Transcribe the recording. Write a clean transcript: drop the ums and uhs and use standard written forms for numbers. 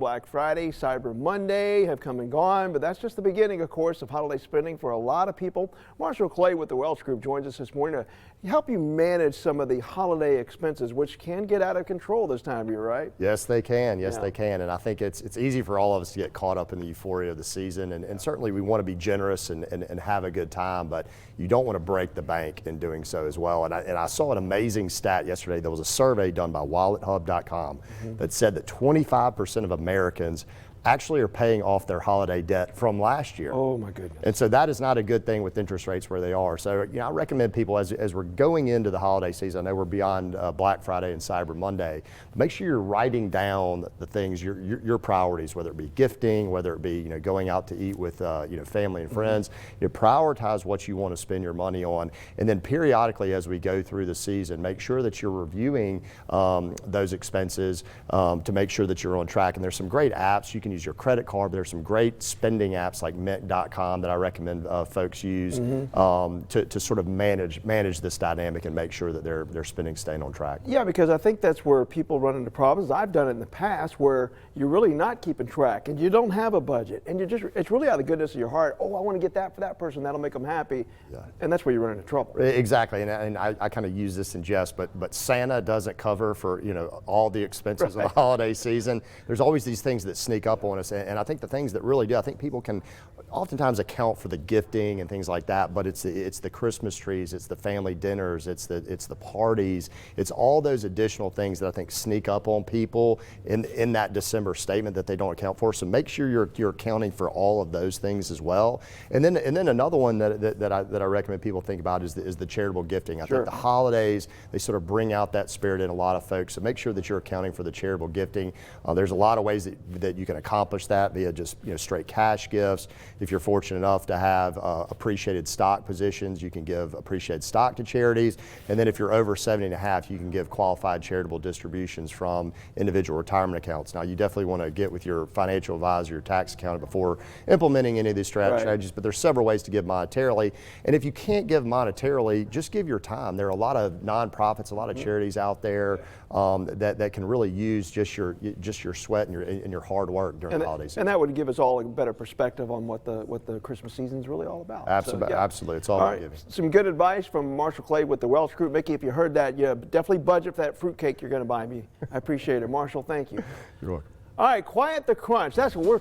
Black Friday, Cyber Monday have come and gone, but that's just the beginning, of course, of holiday spending for a lot of people. Marshall Clay with the Welch Group joins us this morning to help you manage some of the holiday expenses, which can get out of control this time of year, right? Yes, they can. Yes, they can. And I think it's easy for all of us to get caught up in the euphoria of the season. And certainly we want to be generous and have a good time, but you don't want to break the bank in doing so as well. And I saw an amazing stat yesterday. There was a survey done by WalletHub.com that said that 25% of Americans actually are paying off their holiday debt from last year. Oh my goodness. And so that is not a good thing with interest rates where they are. So I recommend people as we're going into the holiday season, I know we're beyond Black Friday and Cyber Monday, make sure you're writing down the things, your priorities, whether it be gifting, whether it be going out to eat with family and friends. Prioritize what you want to spend your money on, and then periodically as we go through the season, make sure that you're reviewing those expenses to make sure that you're on track. And there's some great apps. You can use your credit card, but there's some great spending apps like Mint.com that I recommend folks use to sort of manage this dynamic and make sure that they're spending staying on track. Yeah, because I think that's where people run into problems. I've done it in the past where you're really not keeping track and you don't have a budget and it's really out of the goodness of your heart. Oh, I want to get that for that person. That'll make them happy. Yeah. And that's where you run into trouble. Exactly. And I kind of use this in jest, but Santa doesn't cover for all the expenses of the holiday season. There's always these things that sneak up on us, and I think the things that really do, I think people can oftentimes account for the gifting and things like that, but it's the Christmas trees, it's the family dinners, it's the parties, it's all those additional things that I think sneak up on people in that December statement that they don't account for. So make sure you're accounting for all of those things as well. And then another one that I recommend people think about is the charitable gifting. I think the holidays, they sort of bring out that spirit in a lot of folks. So make sure that you're accounting for the charitable gifting. There's a lot of ways that you can accomplish that via just straight cash gifts. If you're fortunate enough to have appreciated stock positions, you can give appreciated stock to charities. And then if you're over 70 and a half, you can give qualified charitable distributions from individual retirement accounts. Now, you definitely want to get with your financial advisor, your tax accountant before implementing any of these strategies, but there's several ways to give monetarily. And if you can't give monetarily, just give your time. There are a lot of nonprofits, a lot of charities out there that can really use just your sweat and your hard work during the holidays. And that would give us all a better perspective on what the Christmas season is really all about. Absolutely, so, yeah. Absolutely. It's all about giving. Some good advice from Marshall Clay with the Welch Group. Mickey, if you heard that, definitely budget for that fruitcake you're going to buy me. I appreciate it. Marshall, thank you. You're welcome. All right, quiet the crunch. That's what we're